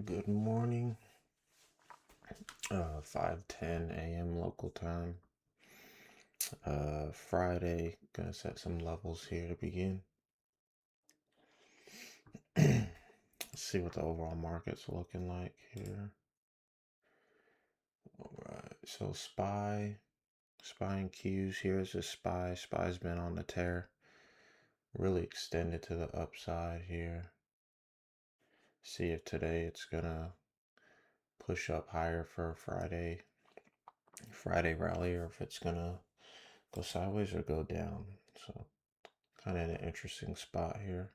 Good morning. 5:10 a.m. local time. Friday. Gonna set some levels here to begin. Let's see what the overall market's looking like here. Alright, so SPY and Qs. Here's a SPY. SPY's been on the tear. Really extended to the upside here. See if today it's gonna push up higher for a Friday rally, or if it's gonna go sideways or go down. So kind of an interesting spot here.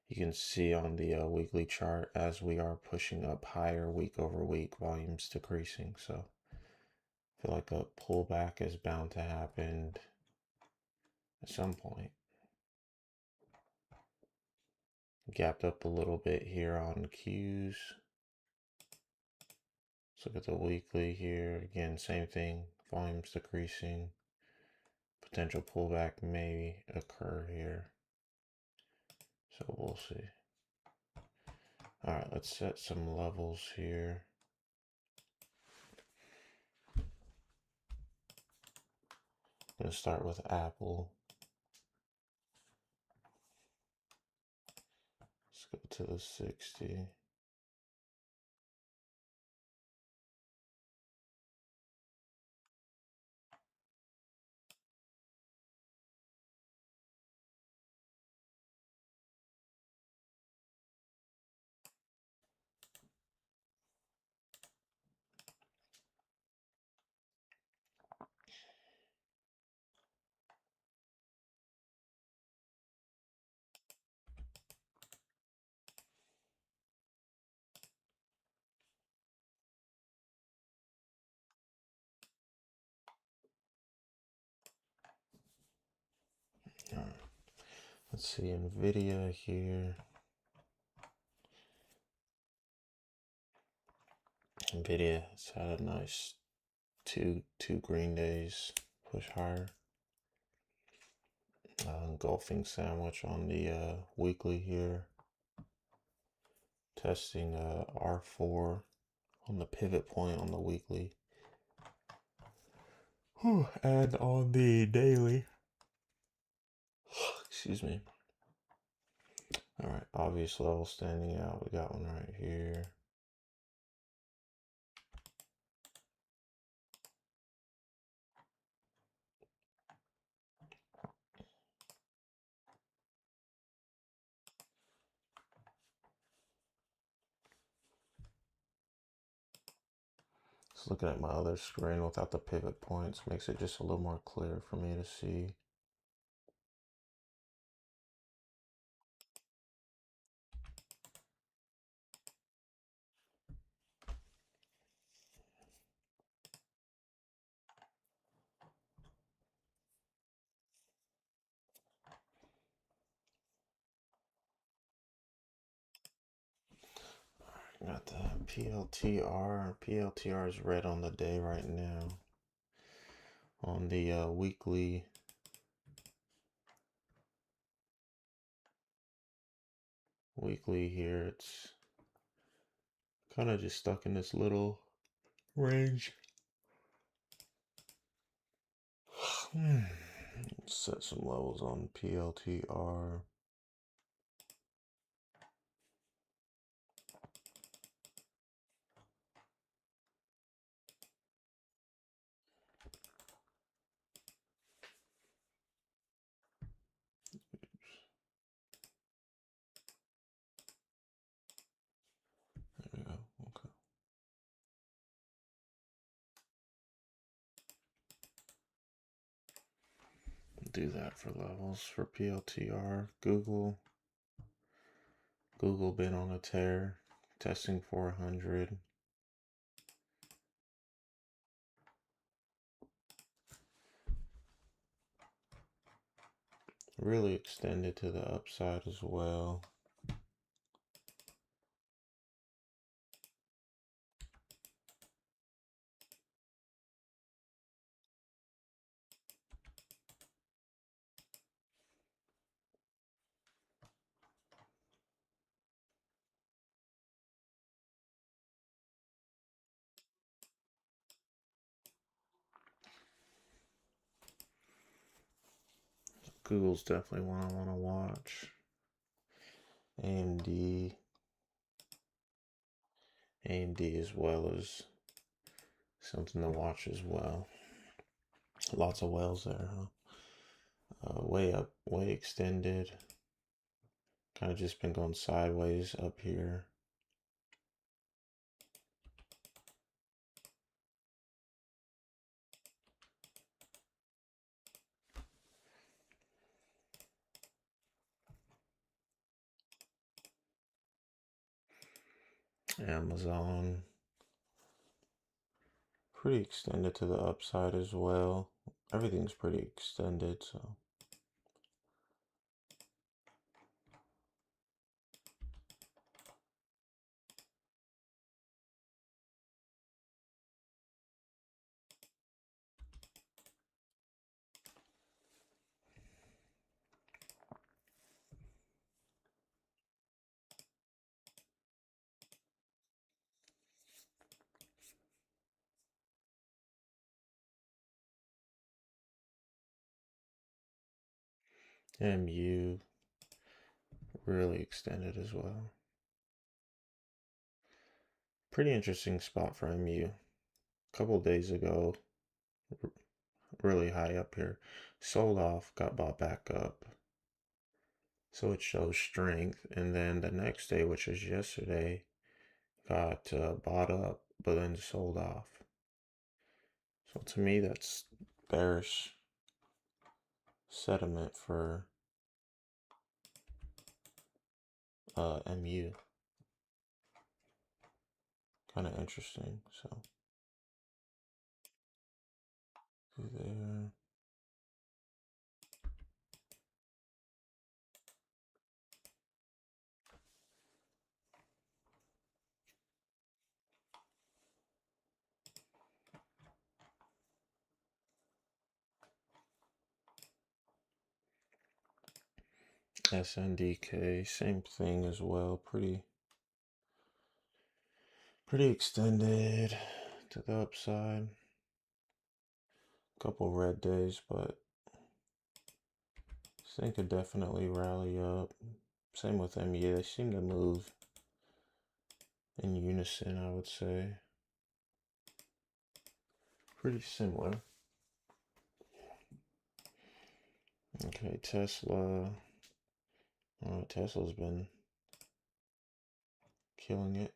You can see on the weekly chart as we are pushing up higher week over week, volumes decreasing. So I feel like a pullback is bound to happen at some point. Gapped up a little bit here on Qs. Let's look at the weekly here. Again, same thing, volumes decreasing. Potential pullback may occur here. So we'll see. All right, let's set some levels here. I'm gonna start with Apple. Let's go to the 60. All right. Let's see Nvidia here. Nvidia has had a nice two green days, push higher. Engulfing sandwich on the weekly here. Testing R4 on the pivot point on the weekly. And on the daily. Excuse me. All right, obvious level standing out. We got one right here. Just looking at my other screen without the pivot points makes it just a little more clear for me to see. Got the PLTR. PLTR is red on the day right now. On the weekly, here, it's kind of just stuck in this little range. Set some levels on PLTR. There we go. Okay. Do that for levels for PLTR. Google been on a tear, testing 400. Really extended to the upside as well. Google's definitely one I want to watch. AMD. AMD as well as something to watch as well. Lots of wells there, huh? Way up, way extended. Kind of just been going sideways up here. Amazon. Pretty extended to the upside as well. Everything's pretty extended, so. MU really extended as well. Pretty interesting spot for MU. A couple days ago, really high up here. Sold off, got bought back up. So it shows strength. And then the next day, which is yesterday, got bought up, but then sold off. So to me, that's bearish sentiment for MU. Kind of interesting. So there. SNDK, same thing as well. Pretty extended to the upside. Couple red days, but this thing could definitely rally up. Same with MU. They seem to move in unison, I would say. Pretty similar. Okay, Tesla. Tesla's been killing it.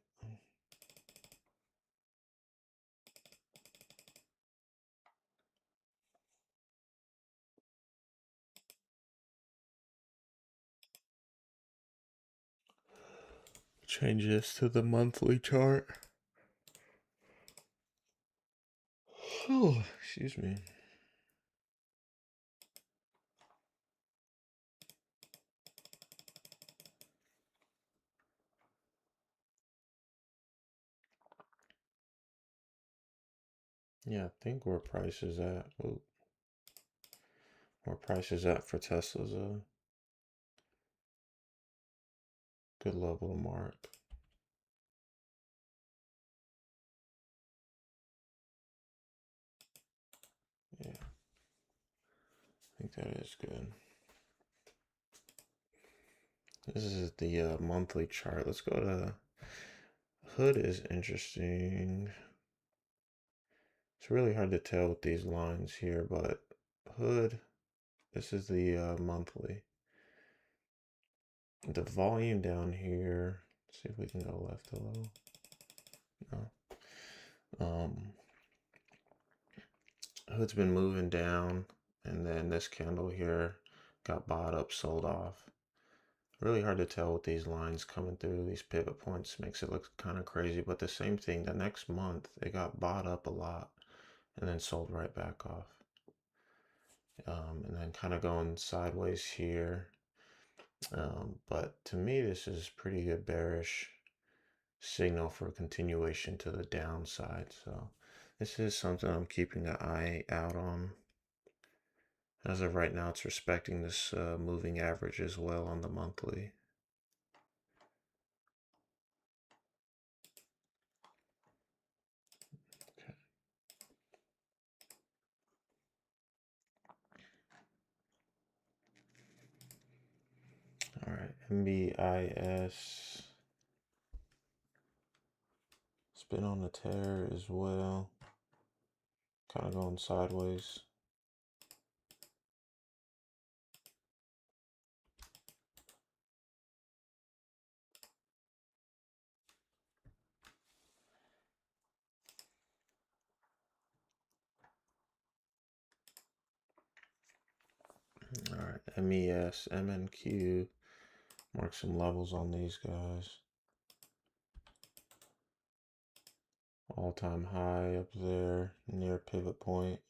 Change this to the monthly chart. Oh, excuse me. Yeah, I think where price is at. Oh, where price is at for Tesla's a good level to mark. Yeah, I think that is good. This is the monthly chart. Let's go to Hood is interesting. It's really hard to tell with these lines here, but Hood, this is the monthly. The volume down here, let's see if we can go left a little. No. Hood's been moving down, and then this candle here got bought up, sold off. Really hard to tell with these lines coming through. These pivot points makes it look kind of crazy, but the same thing, the next month, it got bought up a lot and then sold right back off. And then kind of going sideways here. But to me, this is pretty good bearish signal for continuation to the downside. So this is something I'm keeping an eye out on. As of right now, it's respecting this moving average as well on the monthly. Okay. MBIS. It's been on the tear as well. Kind of going sideways. All right, MES, MNQ. Mark some levels on these guys. All-time high up there near pivot point.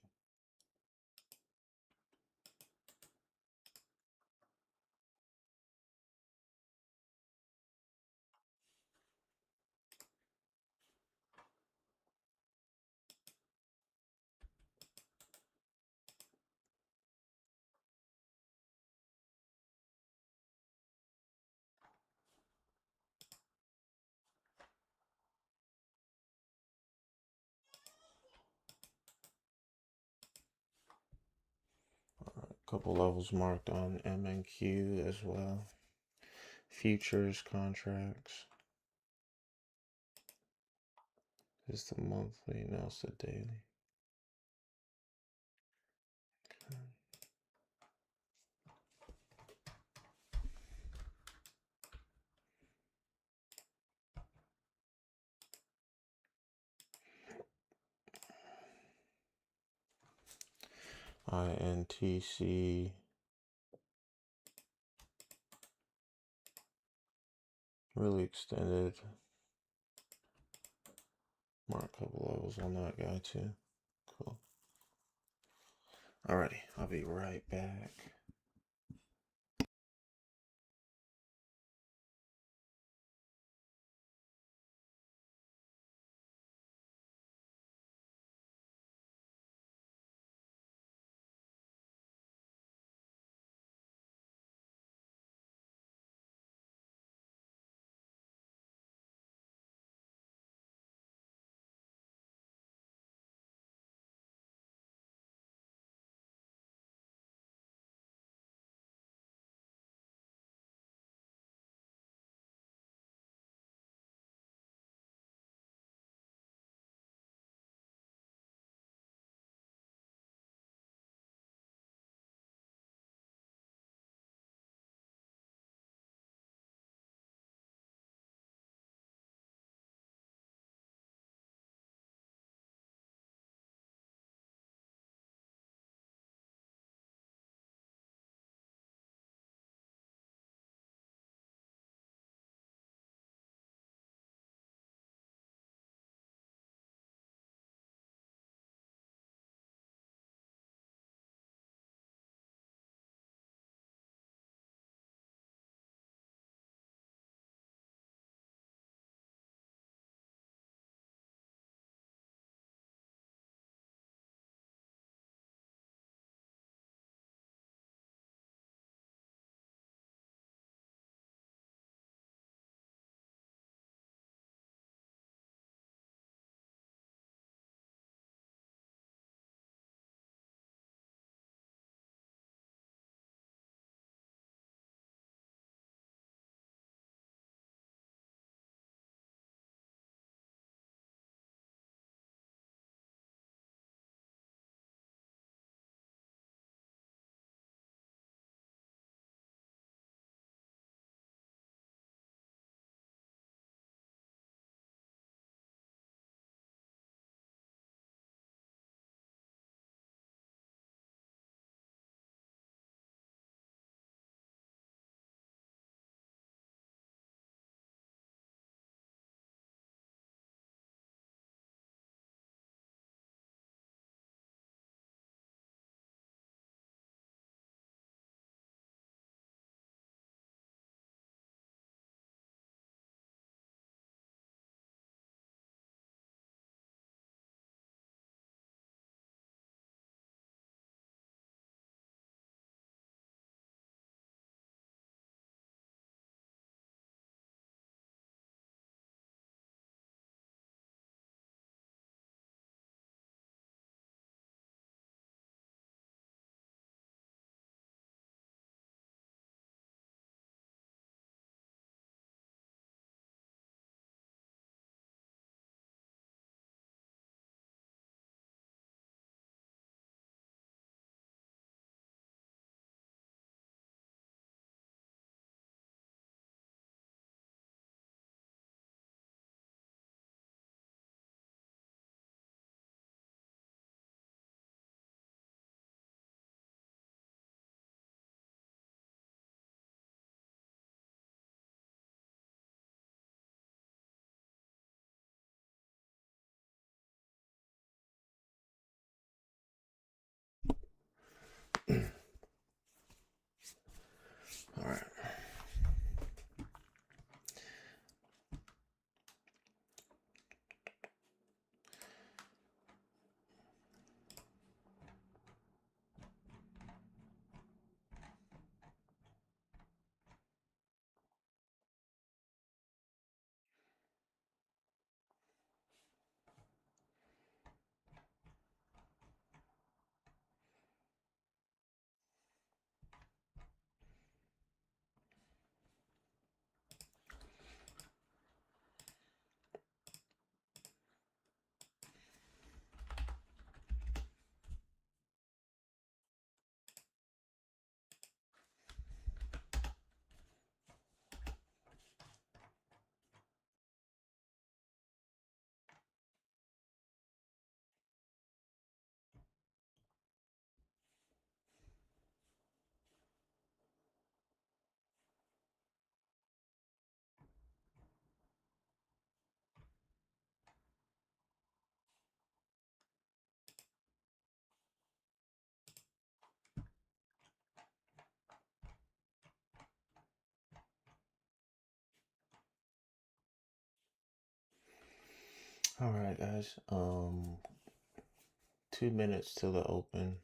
Couple levels marked on MNQ as well. Futures contracts. Is the monthly? No, it's the daily. INTC. Really extended. Mark a couple levels on that guy too. Cool. Alrighty, I'll be right back. All right, guys. 2 minutes till the open.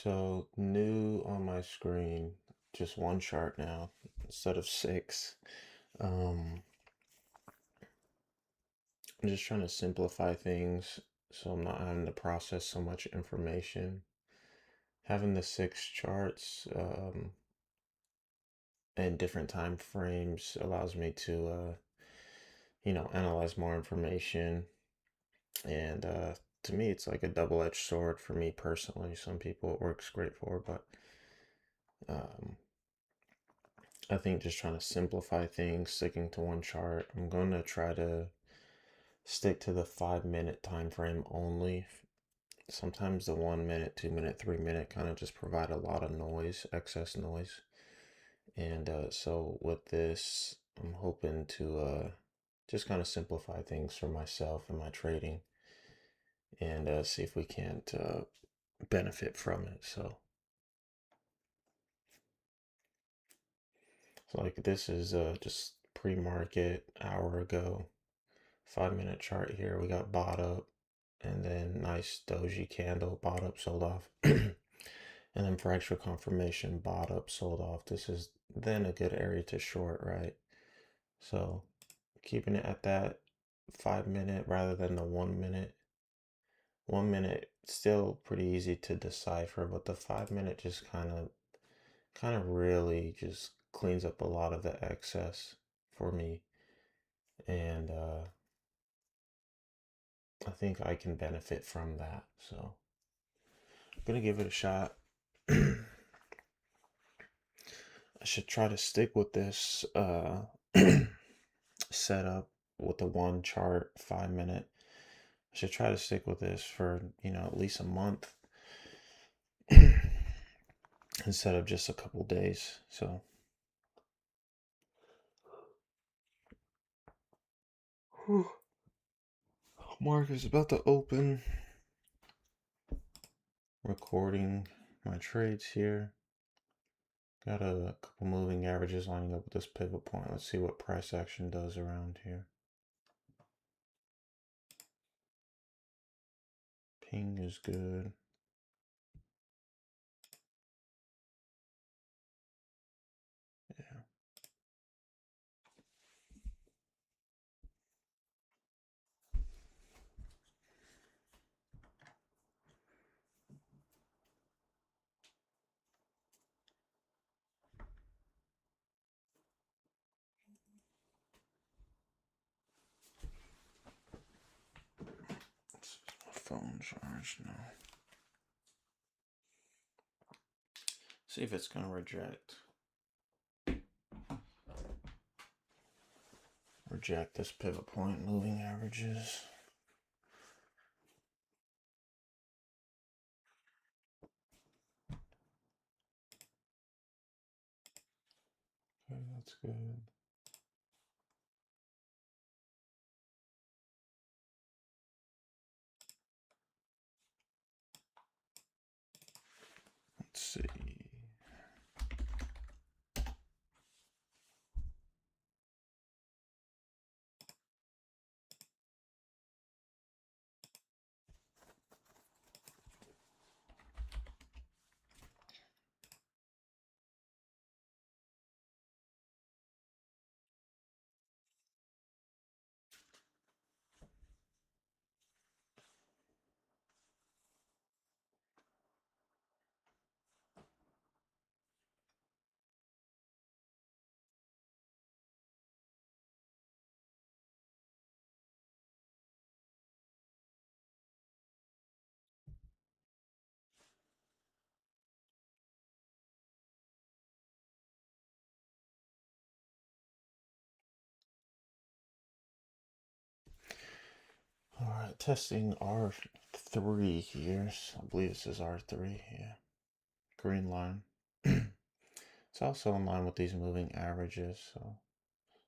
So new on my screen, just one chart now instead of six. Um, I'm just trying to simplify things so I'm not having to process so much information. Having the six charts and different time frames allows me to, analyze more information. And to me, it's like a double-edged sword for me personally. Some people it works great for, but um, I think just trying to simplify things, sticking to one chart. I'm going to try to stick to the 5 minute time frame only. Sometimes the 1 minute, 2 minute, 3 minute kind of just provide a lot of noise, excess noise. And so with this, I'm hoping to just kind of simplify things for myself and my trading and see if we can't benefit from it. So like this is just pre-market hour ago, 5 minute chart here. We got bought up and then nice doji candle, bought up, sold off. And then for extra confirmation, bought up, sold off. This is then a good area to short, right? So keeping it at that 5 minute rather than the 1 minute. 1 minute still pretty easy to decipher, but the 5 minute just kind of really just cleans up a lot of the excess for me. And I think I can benefit from that. So I'm gonna give it a shot. I should try to stick with this setup with the one chart 5 minute. I should try to stick with this for, at least a month instead of just a couple days. So market is about to open. Recording my trades here. Got a couple moving averages lining up with this pivot point. Let's see what price action does around here. Ping is good. Yeah. My phone charged now. See if it's gonna reject this pivot point moving averages. Okay, that's good. Let's see. All right, testing R3 here. I believe this is R3. Yeah, green line. It's also in line with these moving averages. So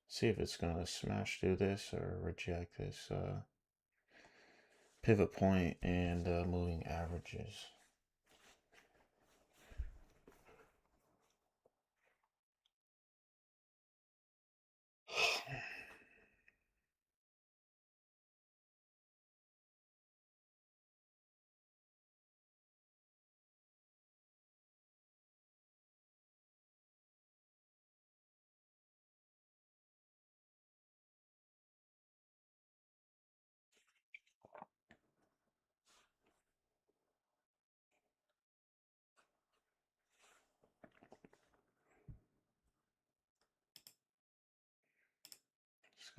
see if it's gonna smash through this or reject this pivot point and moving averages.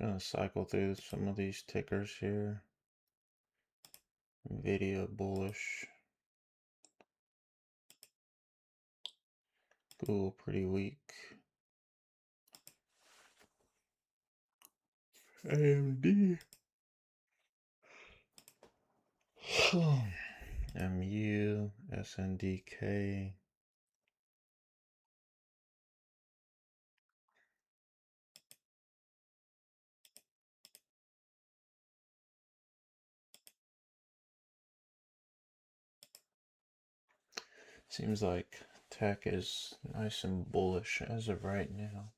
Just gonna cycle through some of these tickers here. Nvidia bullish. Google pretty weak. AMD. MU, SNDK. Seems like tech is nice and bullish as of right now.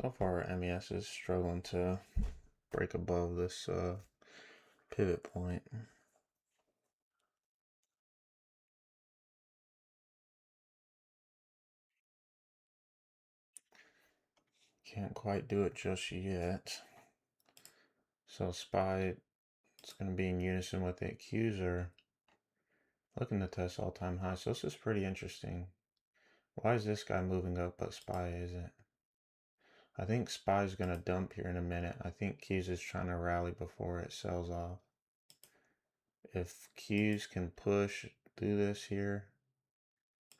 So far, MES is struggling to break above this pivot point. Can't quite do it just yet. So SPY is going to be in unison with the accuser. Looking to test all-time high. So this is pretty interesting. Why is this guy moving up but SPY isn't? I think SPY's going to dump here in a minute. I think Q's is trying to rally before it sells off. If Q's can push through this here,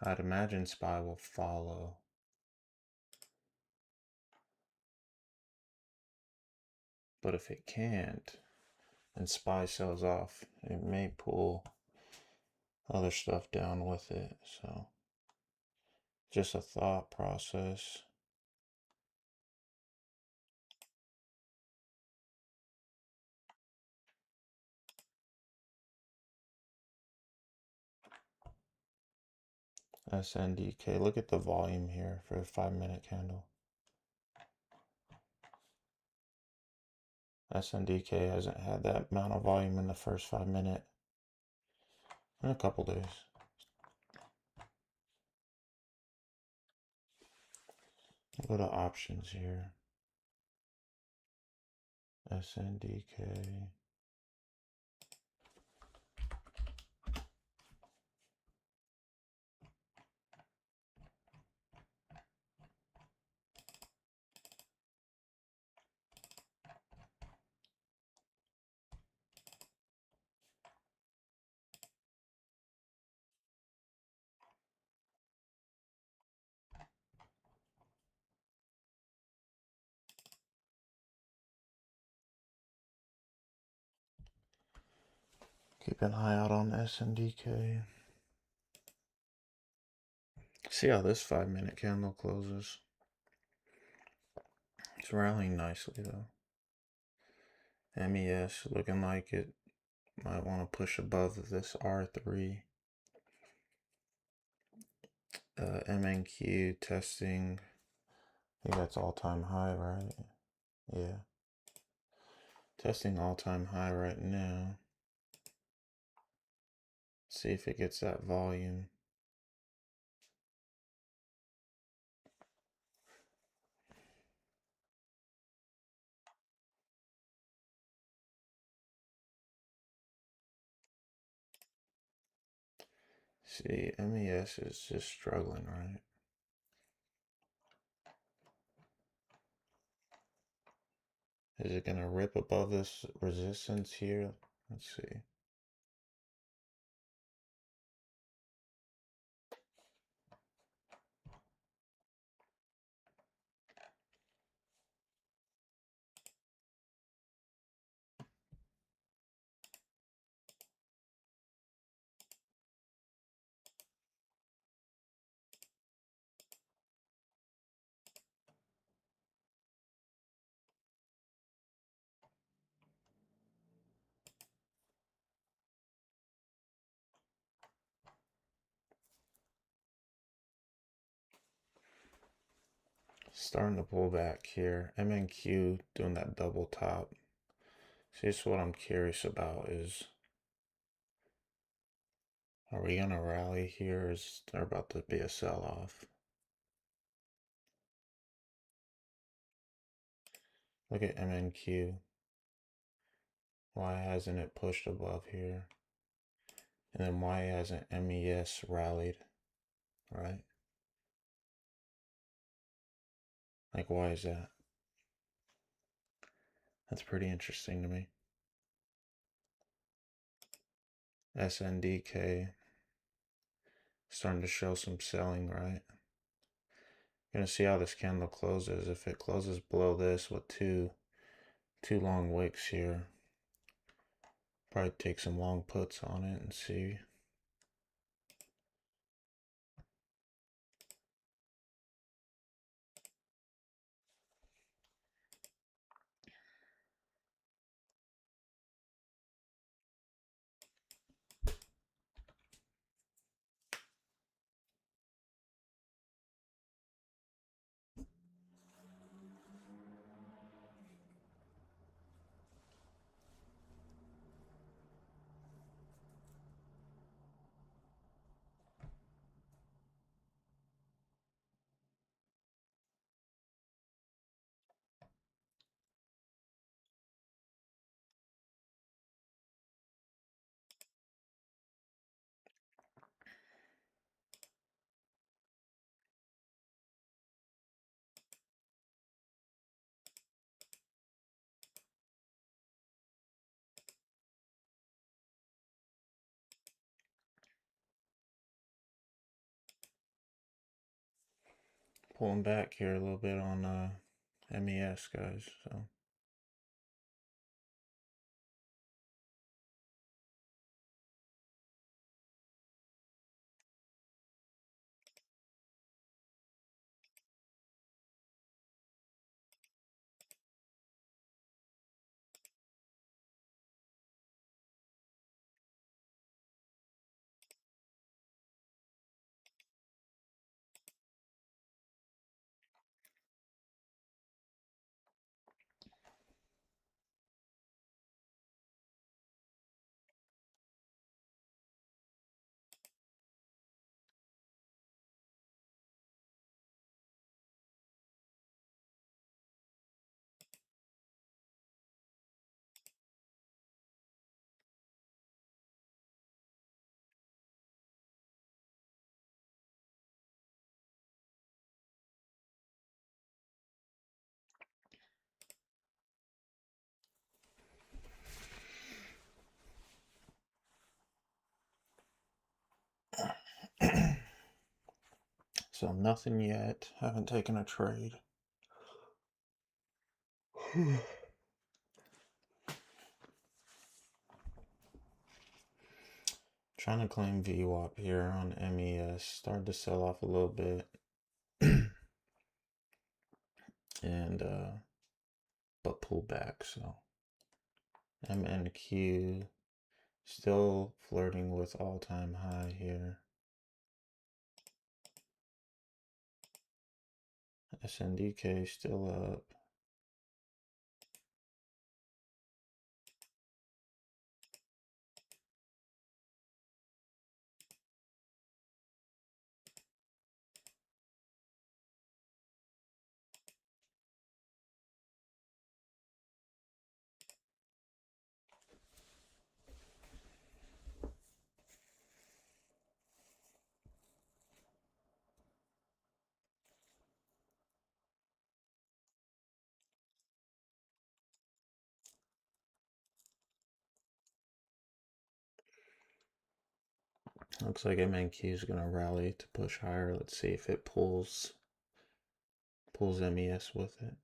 I'd imagine SPY will follow. But if it can't, and SPY sells off, it may pull other stuff down with it. So just a thought process. SNDK, look at the volume here for a 5-minute candle. SNDK hasn't had that amount of volume in the first 5-minute in a couple days. Go to options here. SNDK. Keep an eye out on SNDK. See how this 5-minute candle closes. It's rallying nicely though. MES looking like it might want to push above this R3. MNQ testing. I think that's all-time high, right? Yeah. Testing all-time high right now. See if it gets that volume. See, MES is just struggling, right? Is it going to rip above this resistance here? Let's see. Starting to pull back here. MNQ doing that double top. See, this is what I'm curious about is Are we gonna rally here, or is there about to be a sell-off? Look at MNQ. Why hasn't it pushed above here? And then why hasn't MES rallied, right? Like, why is that? That's pretty interesting to me. SNDK starting to show some selling, right? Gonna see how this candle closes. If it closes below this with two long wicks here, probably take some long puts on it and see. Pulling back here a little bit on MES, guys. So so nothing yet. Haven't taken a trade. Trying to claim VWAP here on MES. Started to sell off a little bit. And but pull back, so MNQ still flirting with all-time high here. SNDK still up. Looks like MNQ is gonna rally to push higher. Let's see if it pulls MES with it.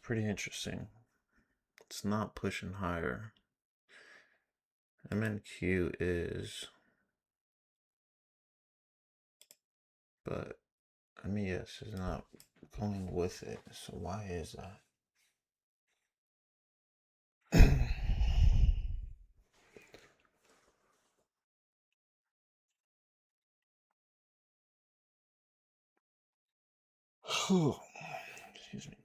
pretty interesting. It's not pushing higher. MNQ is, but MES is not going with it. So why is that? Excuse me.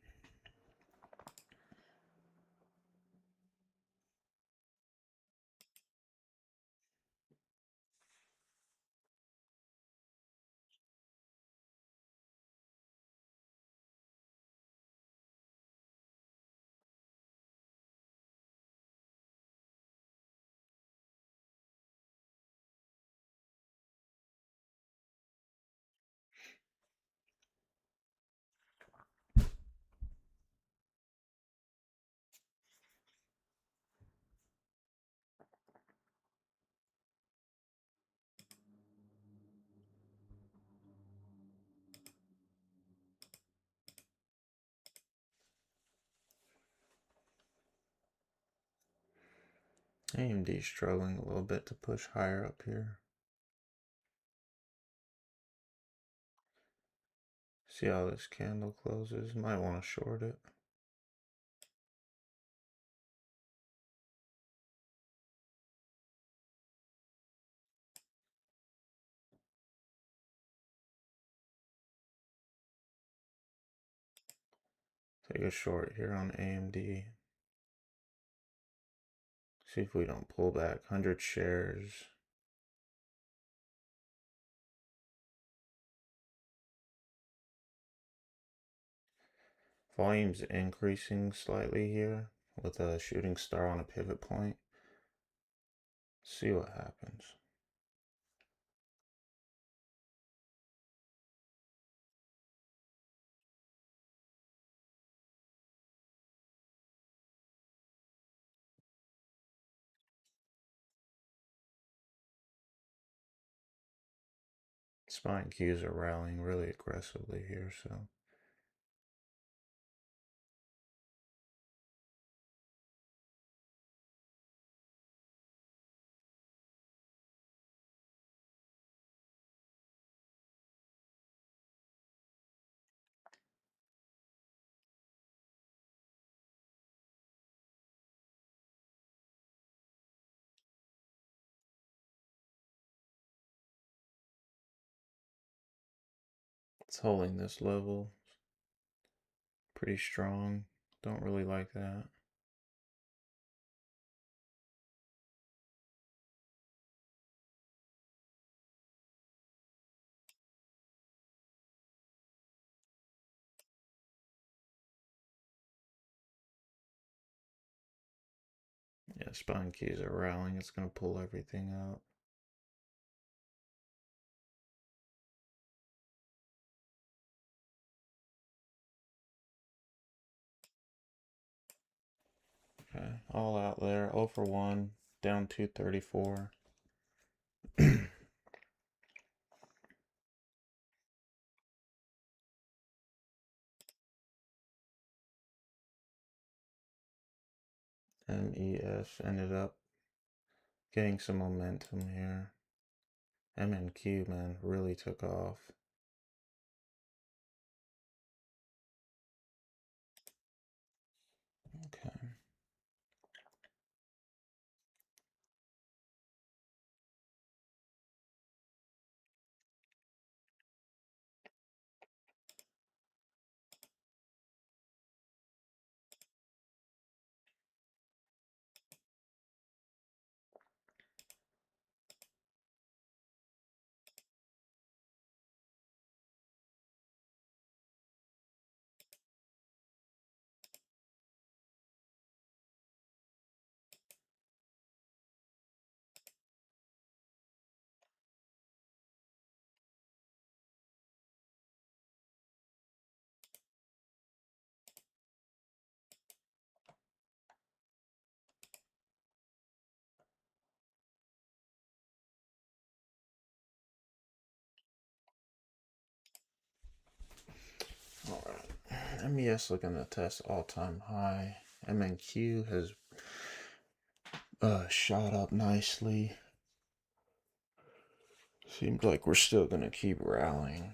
AMD struggling a little bit to push higher up here. See how this candle closes? Might want to short it. Take a short here on AMD. See if we don't pull back. 100 shares. Volume's increasing slightly here with a shooting star on a pivot point. See what happens. SPY and Qs are rallying really aggressively here, so it's holding this level pretty strong. Don't really like that. Yeah, SPY and Qs are rallying. It's going to pull everything out. Okay, all out there. 0 for 1, down 234. MES ended up getting some momentum here. MNQ, man, really took off. Okay. MES looking to test all-time high. MNQ has shot up nicely. Seems like we're still gonna keep rallying.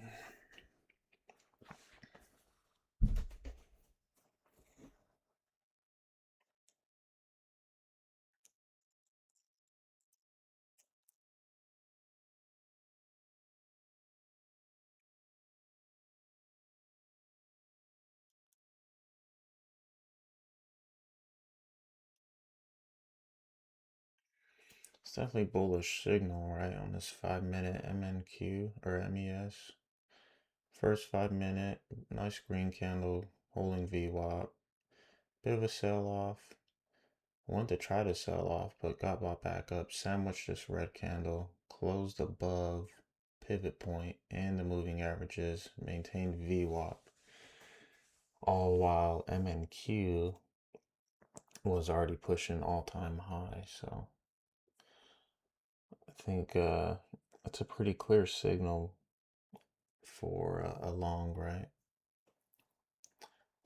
It's definitely bullish signal, right, on this 5-minute MNQ or MES. First 5-minute, nice green candle holding VWAP. Bit of a sell off. Wanted to try to sell off, but got bought back up. Sandwiched this red candle, closed above pivot point and the moving averages, maintained VWAP. All while MNQ was already pushing all-time high, so I think it's a pretty clear signal for a long, right?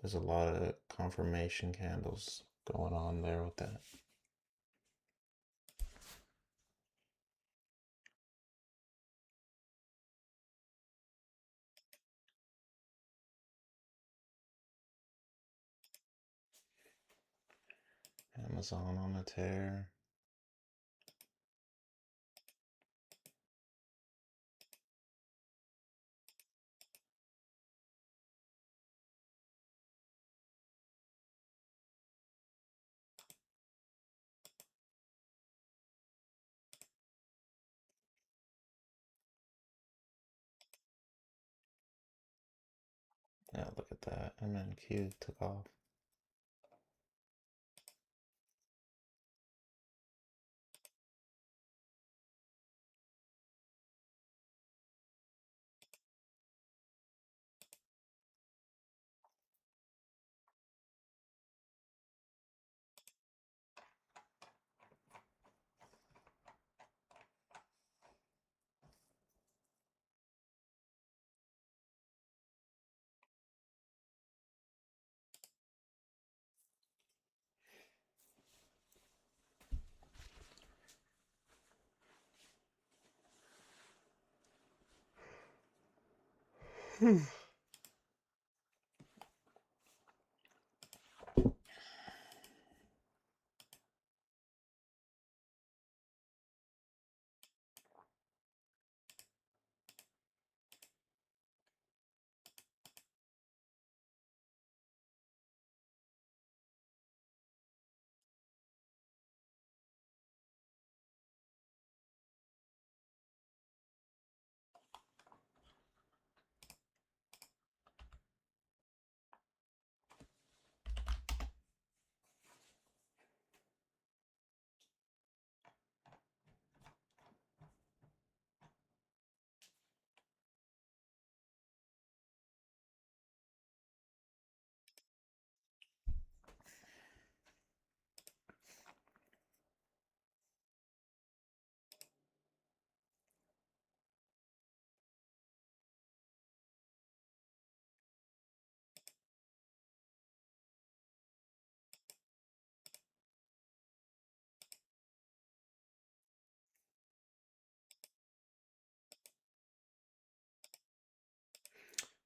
There's a lot of confirmation candles going on there with that. Amazon on a tear. Yeah, look at that. MNQ took off.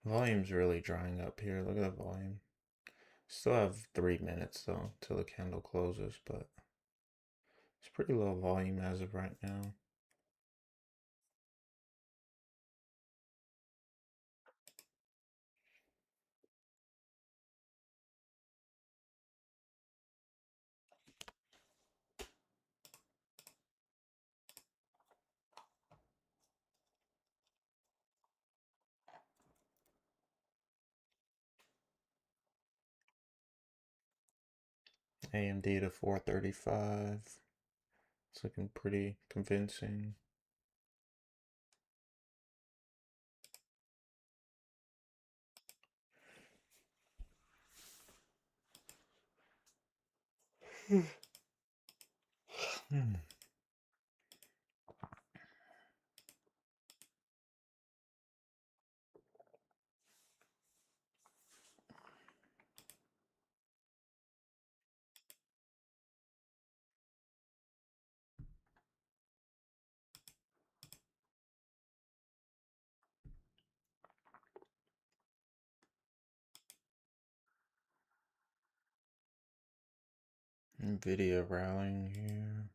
Volume's really drying up here. Look at the volume. Still have 3 minutes though till the candle closes, but it's pretty low volume as of right now. AMD to 435. It's looking pretty convincing. Nvidia rallying here.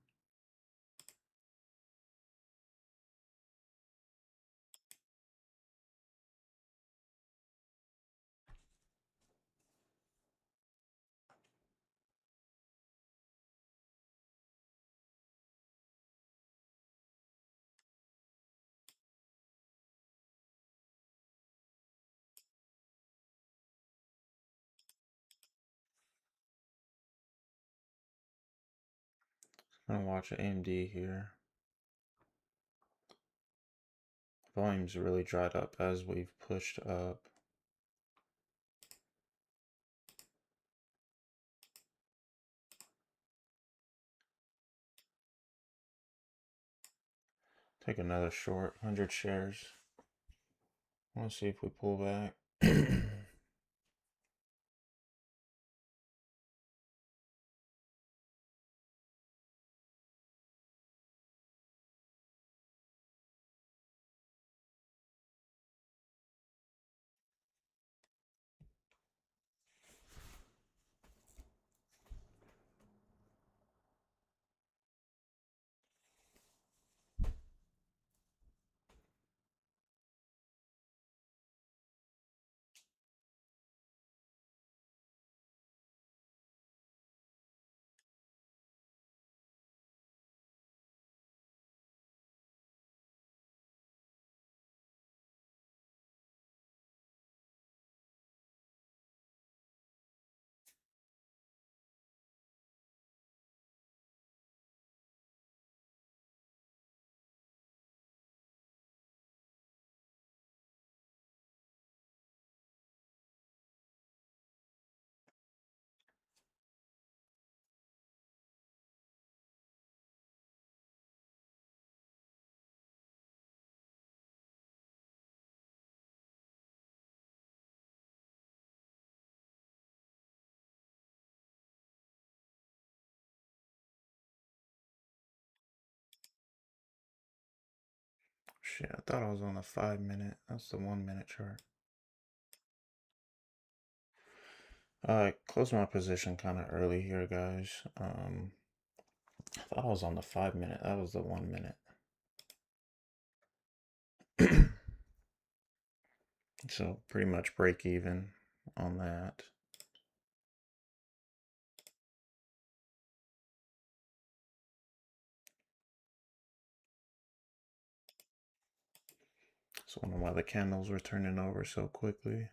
I'm gonna watch AMD here. Volume's really dried up as we've pushed up. Take another short, 100 shares. Let's see if we pull back. Shit, I thought I was on the 5-minute. That's the 1-minute chart. I closed my position kind of early here, guys. I thought I was on the 5-minute. That was the 1-minute. So pretty much break even on that. So I wonder why the candles were turning over so quickly.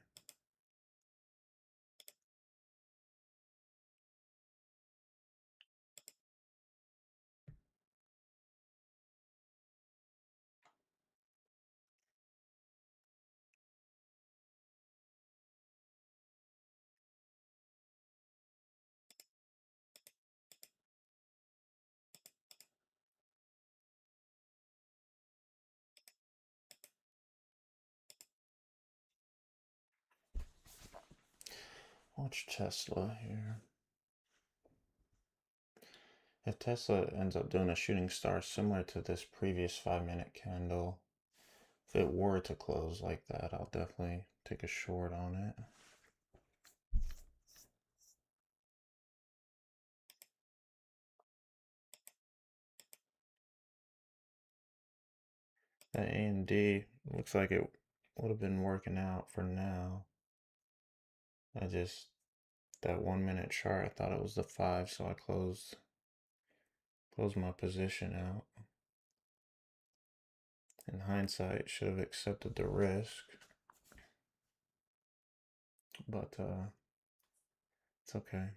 Watch Tesla here. If Tesla ends up doing a shooting star similar to this previous 5-minute candle, if it were to close like that, I'll definitely take a short on it. That AMD looks like it would have been working out for now. That 1-minute chart, I thought it was the 5, so I closed my position out. In hindsight, should have accepted the risk, but it's okay.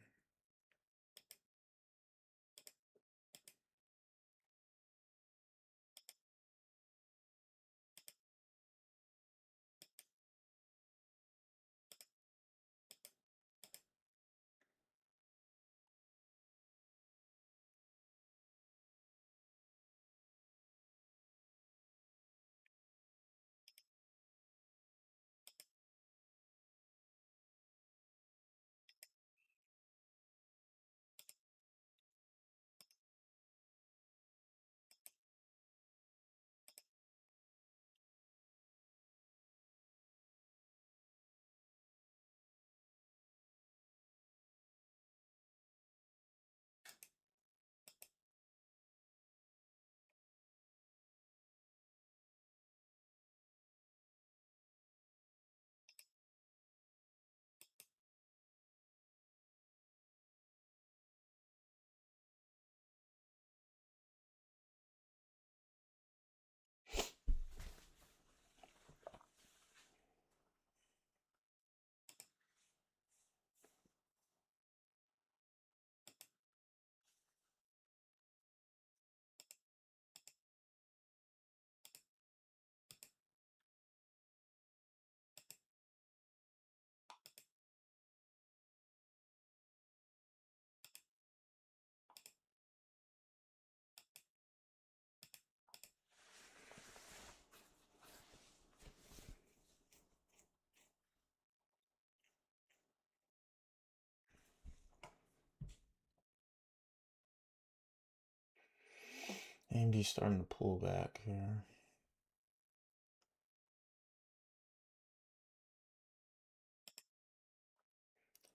AMD's starting to pull back here.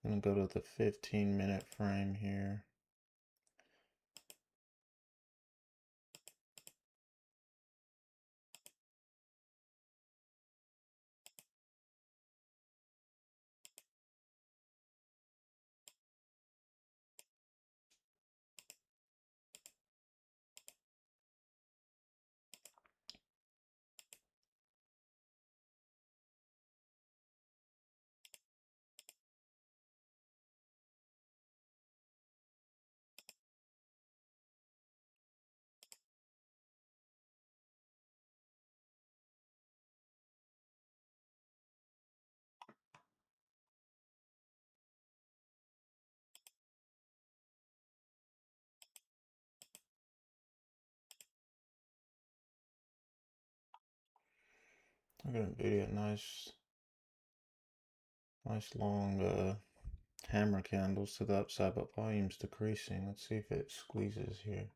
I'm gonna go to the 15-minute frame here. Look at NVIDIA, nice long hammer candles to the upside, but volume's decreasing. Let's see if it squeezes here.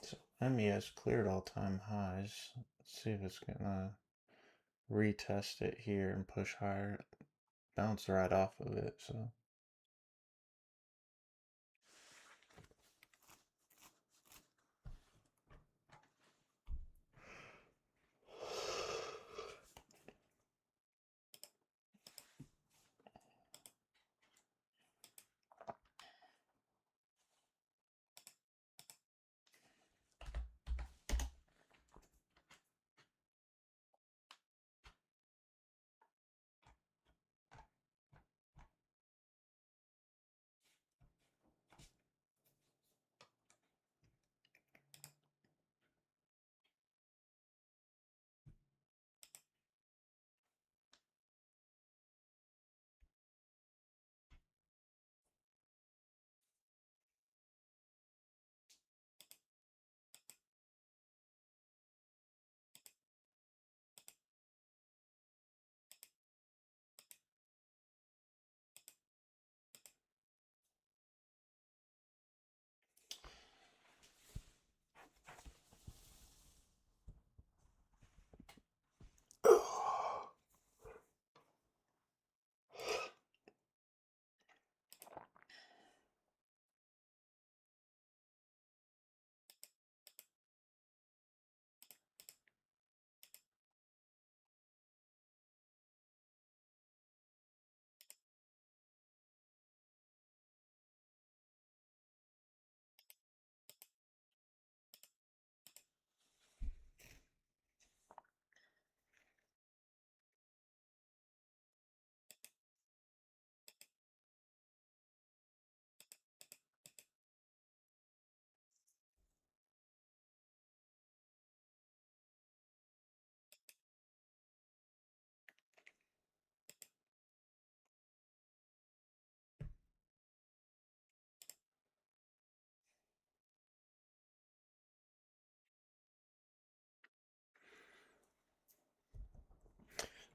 So MES cleared all-time highs. Let's see if it's gonna retest it here and push higher. Bounce right off of it, so.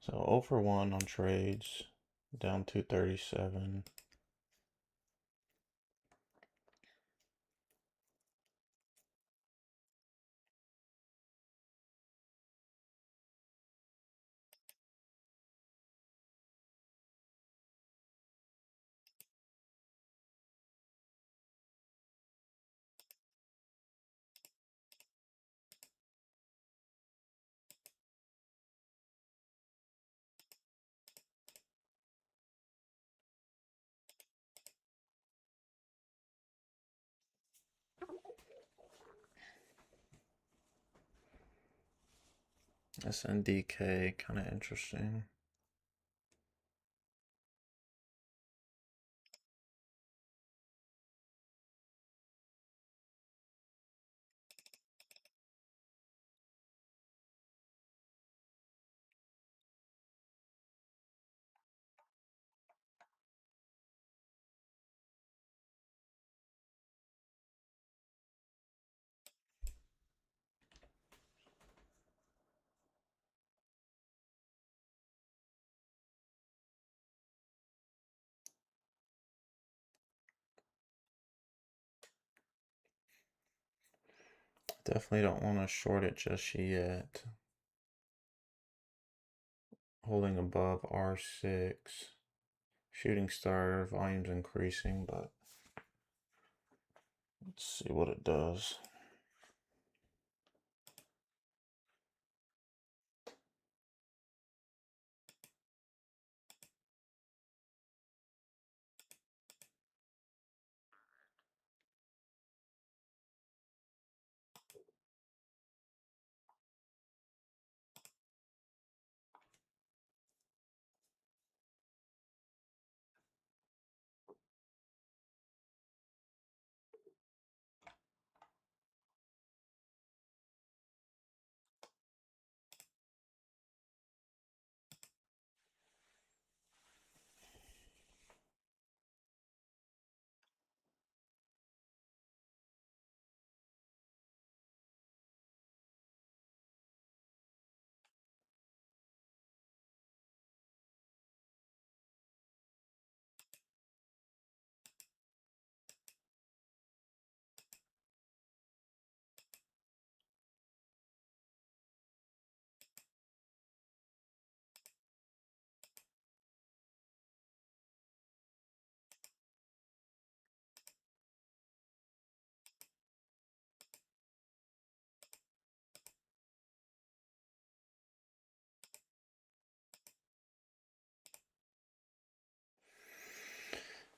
So 0 for 1 on trades, down 237. SNDK, kind of interesting. Definitely don't want to short it just yet. Holding above R6. Shooting star volume's increasing, but let's see what it does.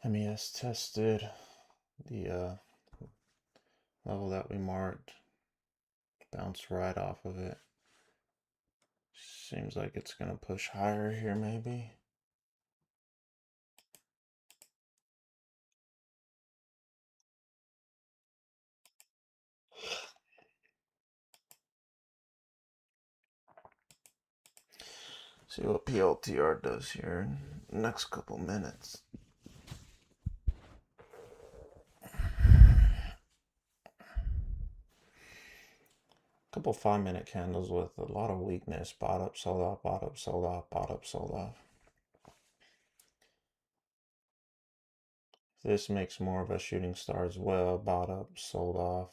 MES tested the level that we marked, bounced right off of it. Seems like it's gonna push higher here maybe. See what PLTR does here in the next couple minutes. Couple 5-minute candles with a lot of weakness. Bought up, sold off, bought up, sold off, bought up, sold off. This makes more of a shooting star as well. Bought up, sold off.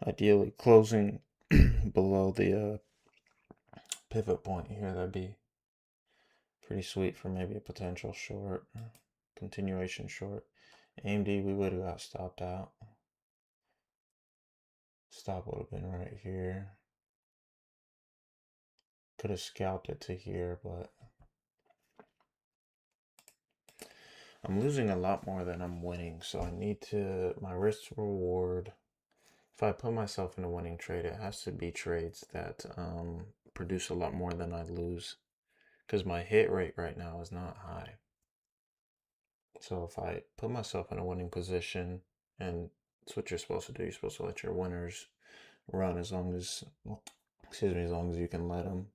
Ideally closing below the pivot point here. That'd be pretty sweet for maybe a potential short. Continuation short. AMD, we would have got stopped out. Stop would have been right here. Could have scalped it to here, but I'm losing a lot more than I'm winning, so I need to, my risk reward, if I put myself in a winning trade, it has to be trades that produce a lot more than I lose, because my hit rate right now is not high. So if I put myself in a winning position, and it's what you're supposed to do, you're supposed to let your winners run as long as, excuse me, as long as you can let them.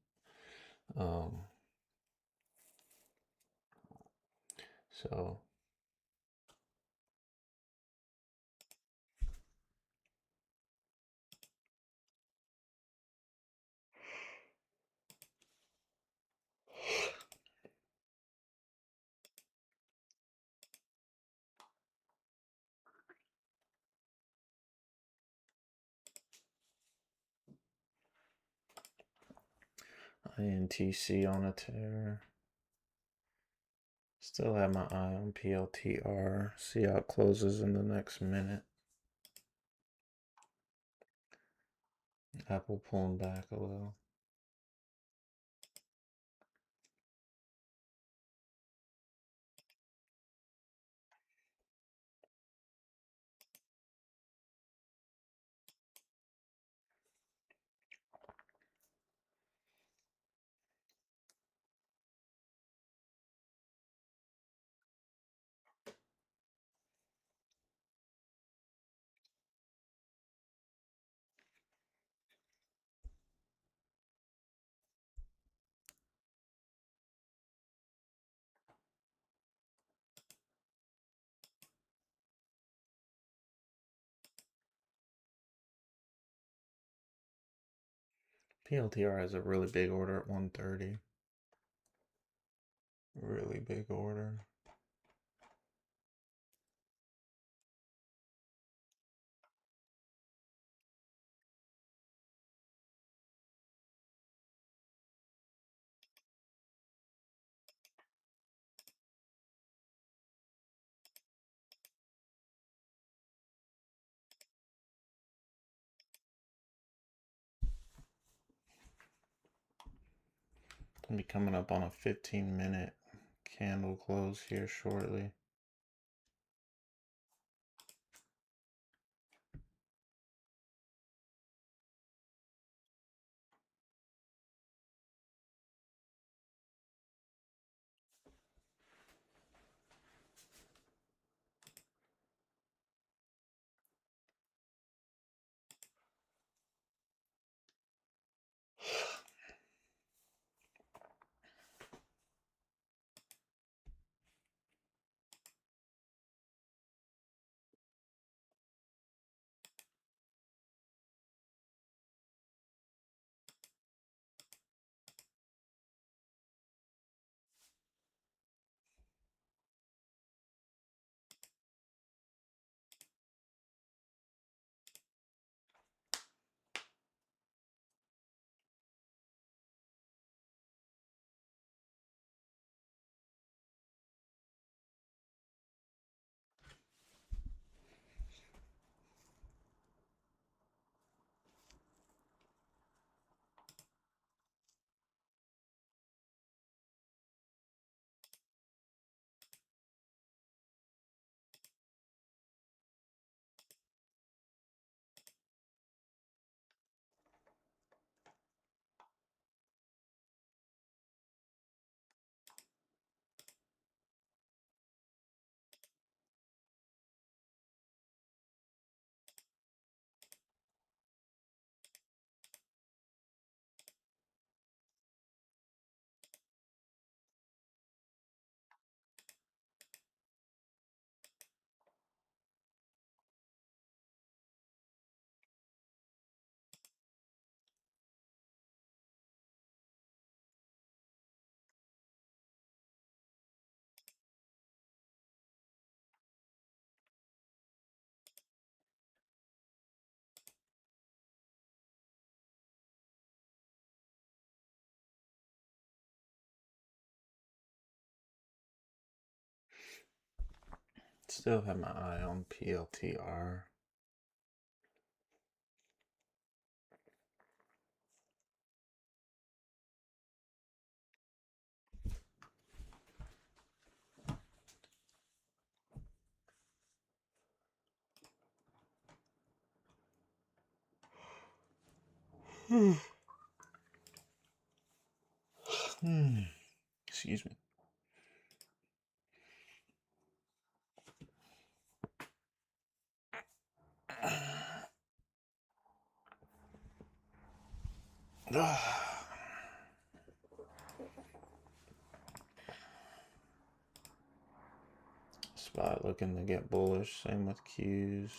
So INTC on a tear. Still have my eye on PLTR. See how it closes in the next minute. Apple pulling back a little. PLTR has a really big order at 130. Really big order. I'll be coming up on a 15-minute candle close here shortly. Still have my eye on PLTR. Excuse me. Spot looking to get bullish. Same with Qs.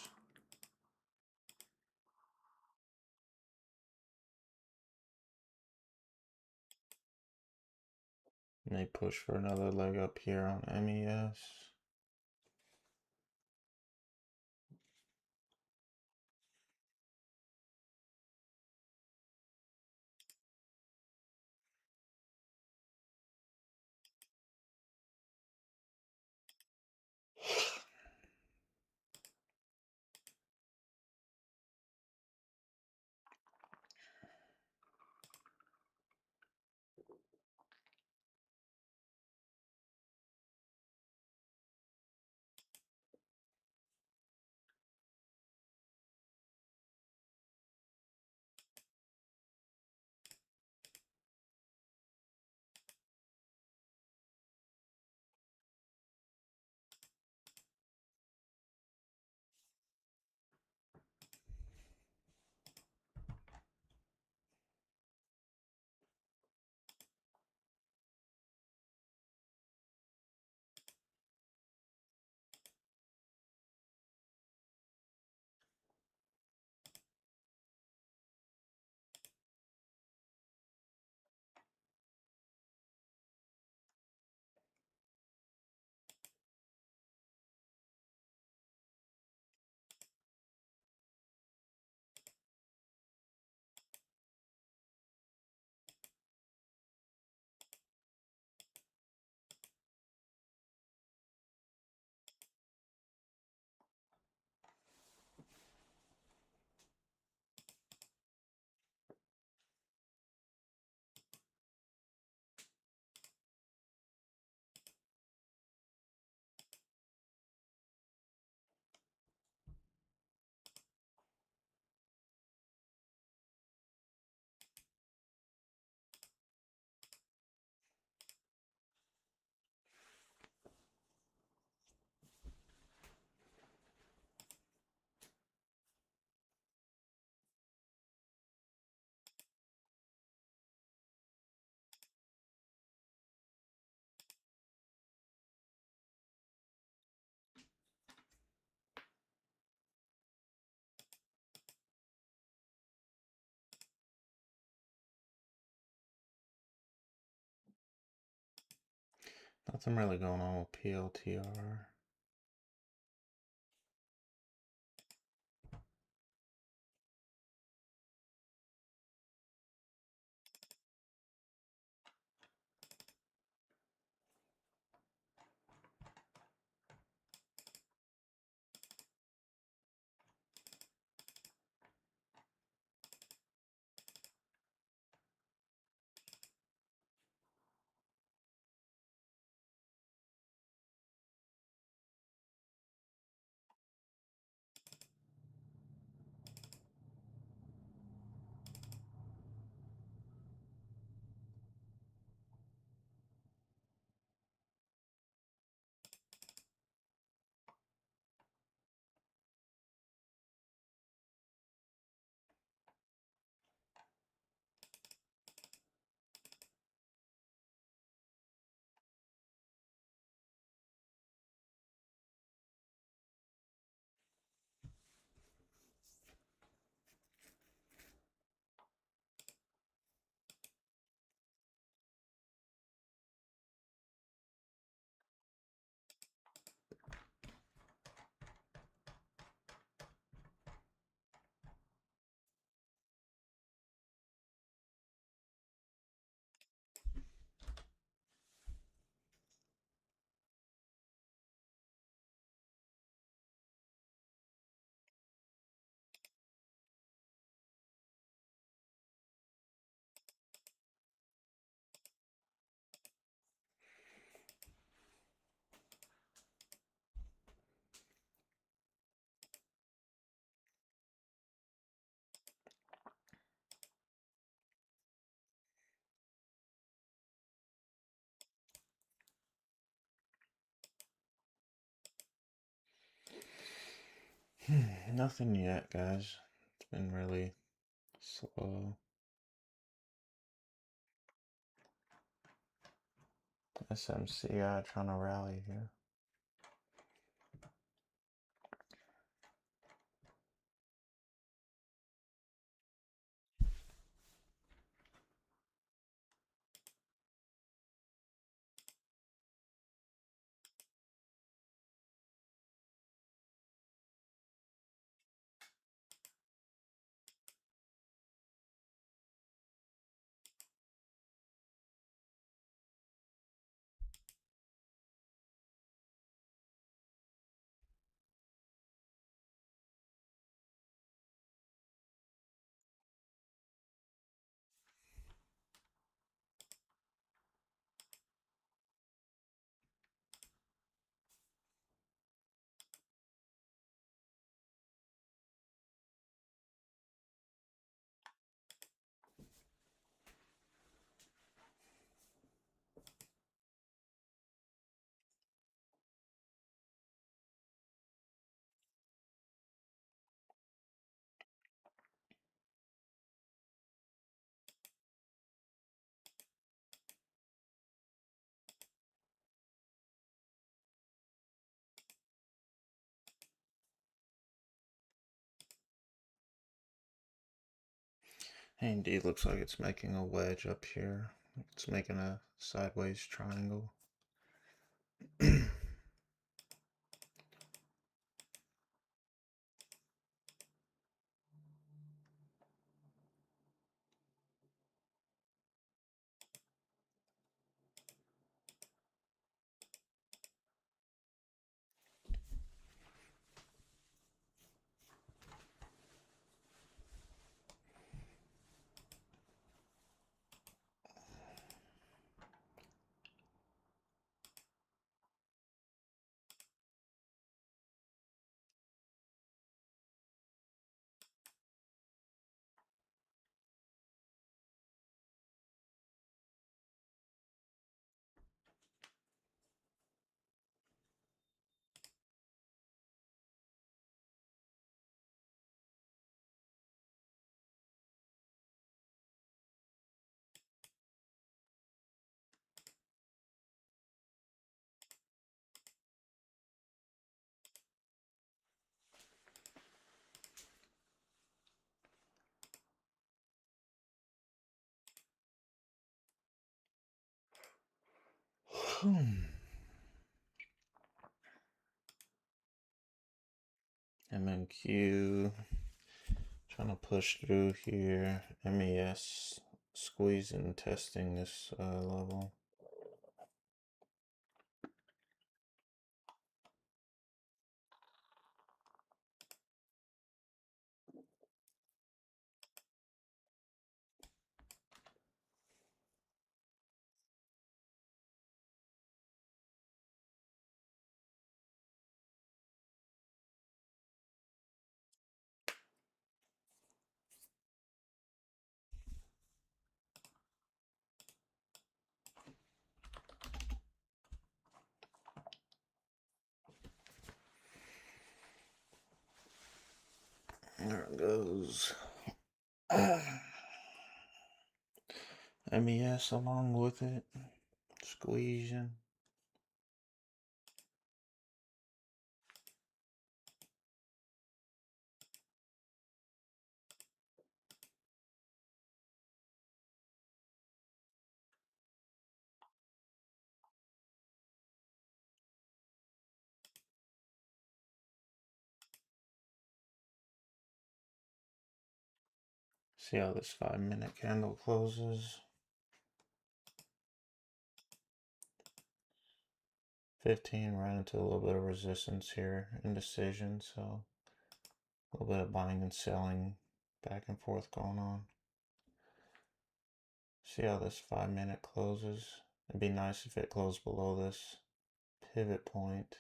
May push for another leg up here on MES. Nothing really going on with PLTR. Nothing yet, guys. It's been really slow. SMCI trying to rally here. Indeed, looks like it's making a wedge up here. It's making a sideways triangle. MNQ. Trying to push through here. MES squeezing, testing this level. There it goes. MES along with it. Squeezing. See how this 5-minute candle closes. 15 ran into a little bit of resistance here, indecision, so a little bit of buying and selling back and forth going on. See how this 5-minute closes. It'd be nice if it closed below this pivot point.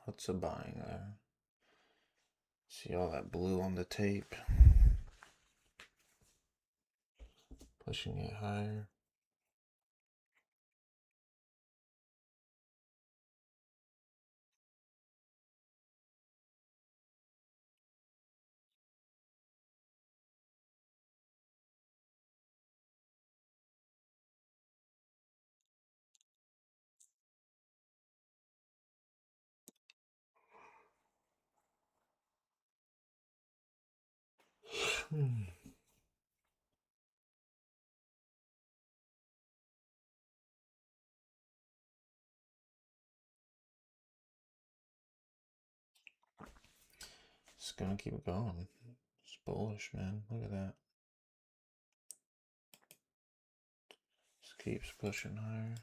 What's a buying there? See all that blue on the tape? Pushing it higher. It's gonna keep going. It's bullish, man. Look at that. Just keeps pushing higher.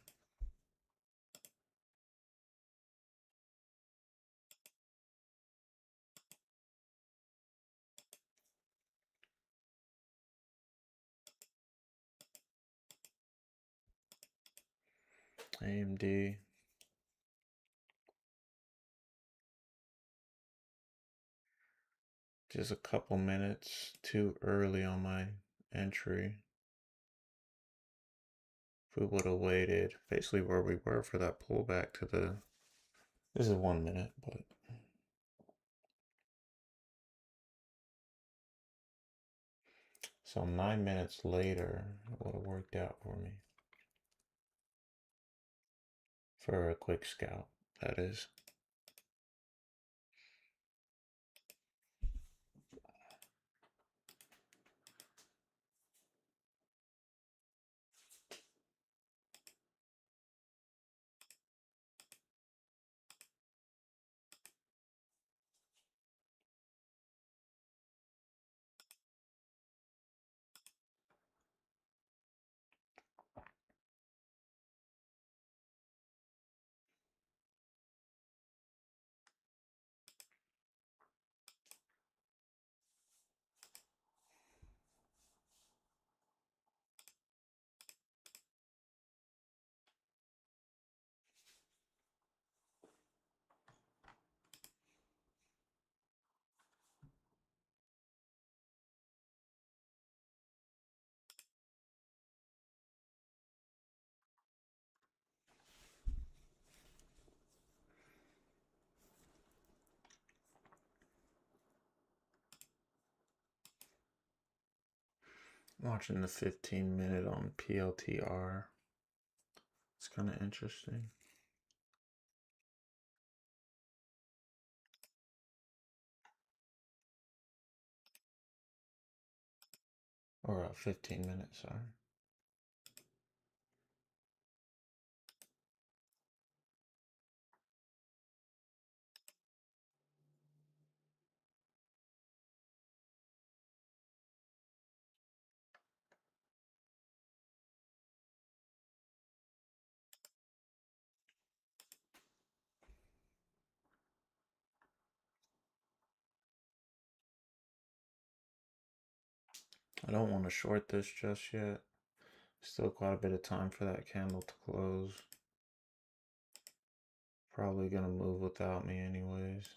AMD. Just a couple minutes too early on my entry. If we would have waited, basically where we were for that pullback to the, this is 1 minute, but so 9 minutes later, it would have worked out for me. For a quick scalp, that is. Watching the 15-minute on PLTR. It's kind of interesting. Or 15 minutes, sorry. I don't want to short this just yet. Still quite a bit of time for that candle to close. Probably gonna move without me anyways.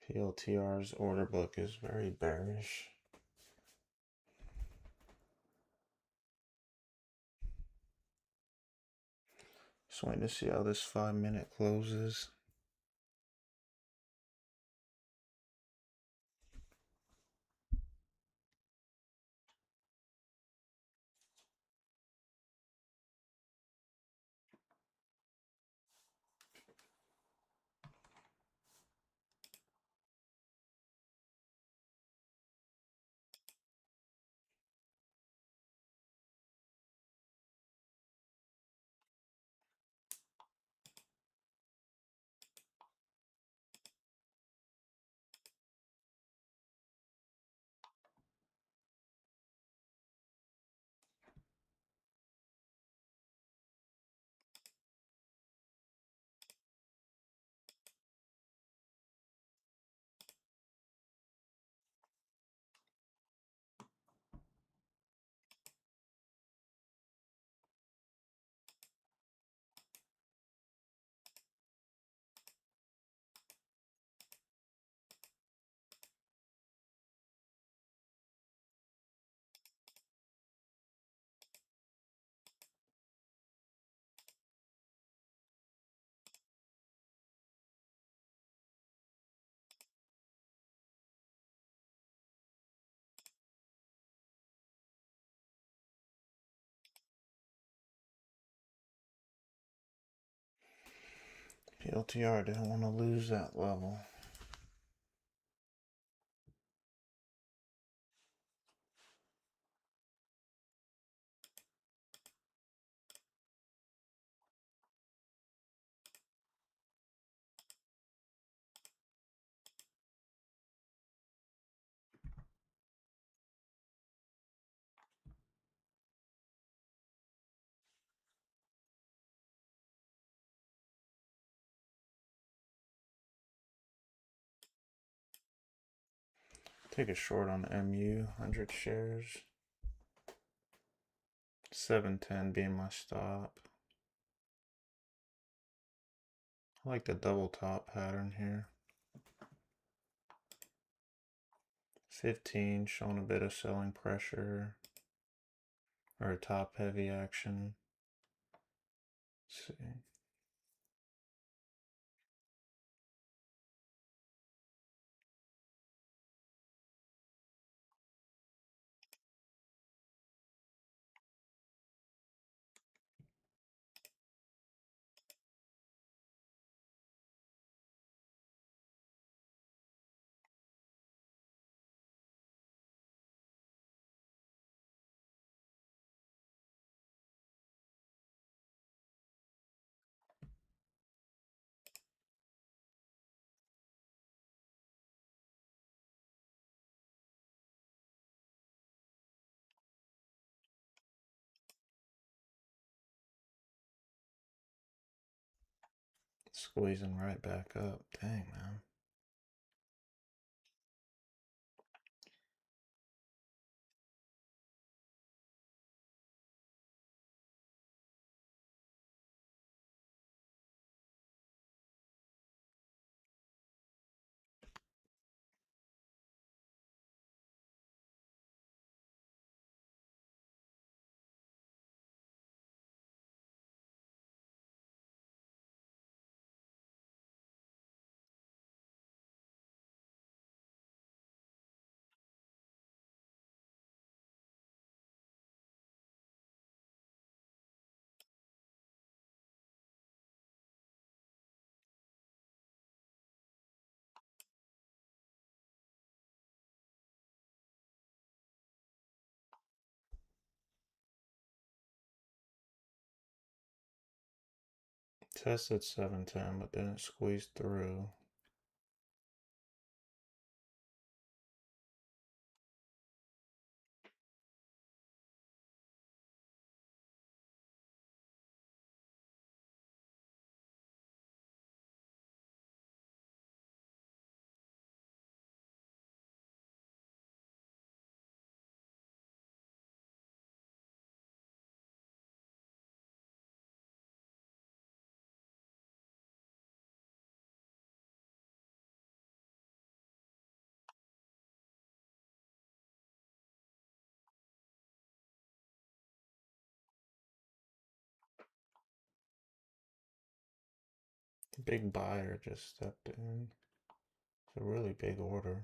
PLTR's order book is very bearish. Just waiting to see how this 5-minute closes. PLTR didn't want to lose that level. Take a short on MU, 100 shares. 710 being my stop. I like the double top pattern here. 15 showing a bit of selling pressure or a top heavy action. Let's see. Squeezing right back up. Dang, man. Tested 710, but didn't squeeze through. Big buyer just stepped in. It's a really big order.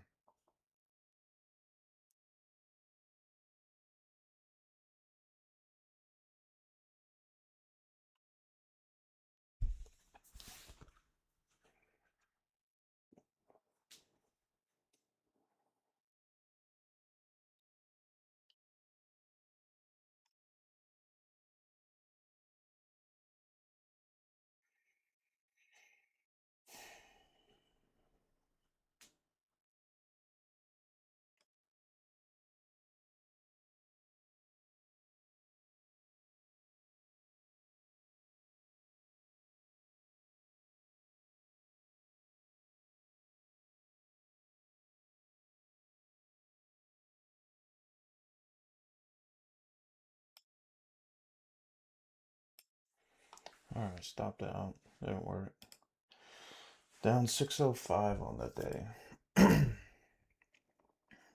Alright, stopped out. Didn't work. Down 605 on that day.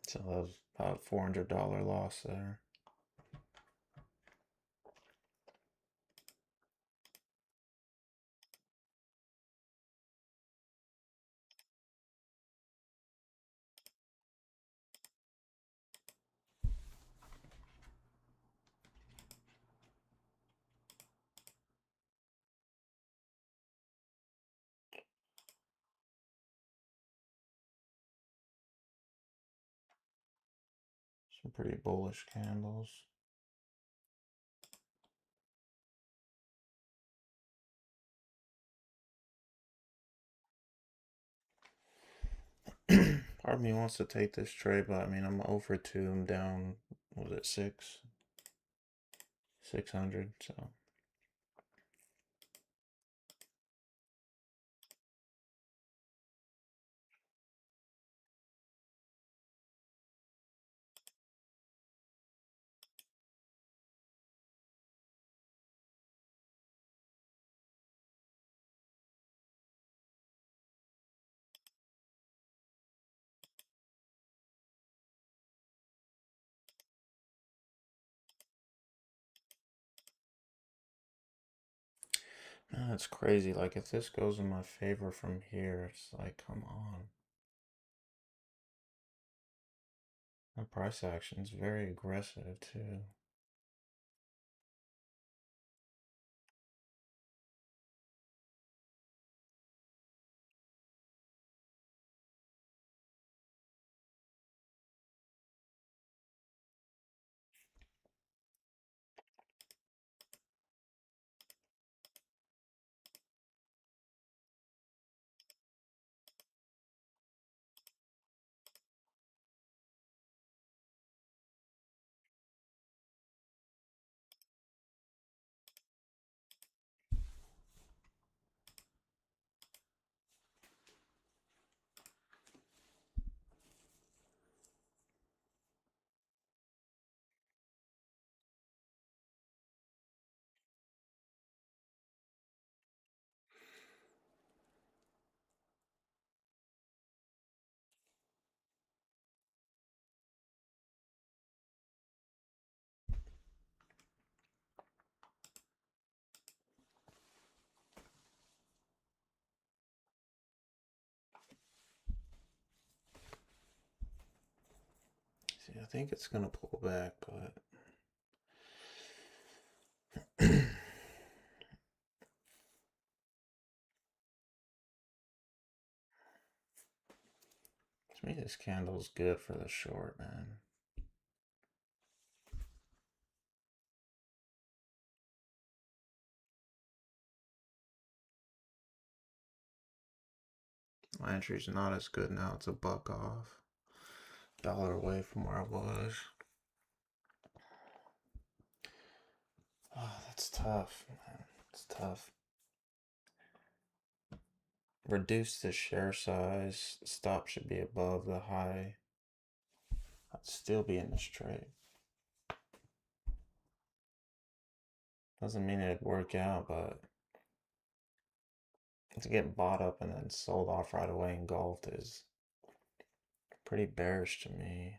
So that was about $400 loss there. Some pretty bullish candles. Part of me wants to take this trade, but I mean, I'm over 2. I'm down, what was it, 600, so. Man, that's crazy. Like, if this goes in my favor from here, it's like, come on. The price action is very aggressive, too. See, I think it's gonna pull back, but to me, this candle's good for the short, man. My entry's not as good now. It's a buck off. Dollar away from where I was. Oh, that's tough, man. It's tough. Reduce the share size. Stop should be above the high. I'd still be in this trade. Doesn't mean it'd work out, but to get bought up and then sold off right away engulfed is pretty bearish to me.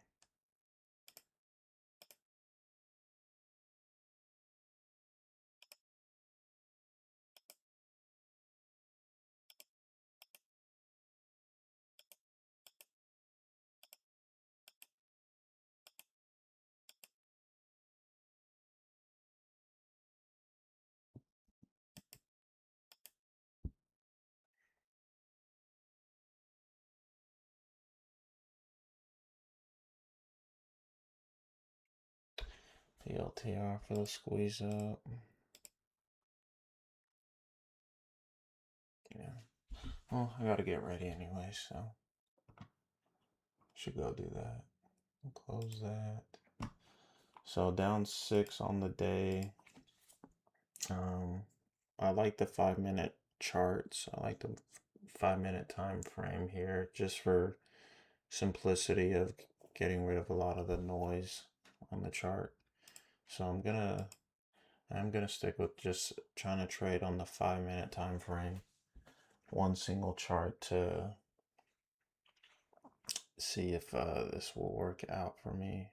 The LTR for the squeeze up. Yeah. Well, I gotta get ready anyway, so should go do that. Close that. So down 6 on the day. I like the 5-minute charts. I like the 5-minute time frame here just for simplicity of getting rid of a lot of the noise on the chart. So I'm gonna stick with just trying to trade on the 5-minute time frame, one single chart to see if this will work out for me.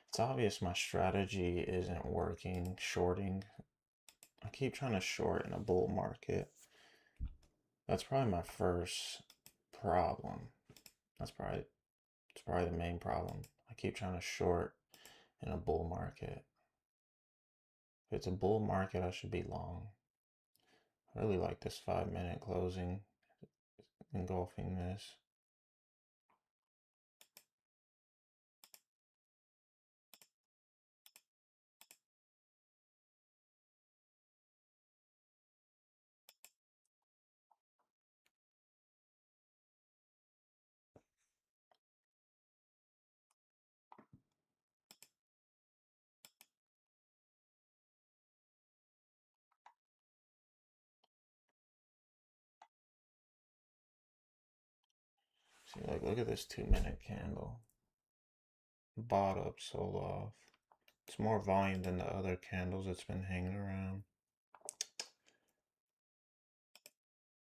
It's obvious my strategy isn't working, shorting. I keep trying to short in a bull market. That's probably my first problem. It's probably the main problem. I keep trying to short in a bull market. If it's a bull market, I should be long. I really like this 5-minute closing engulfing this. See, like, look at this 2-minute candle. Bought up, sold off. It's more volume than the other candles it's been hanging around.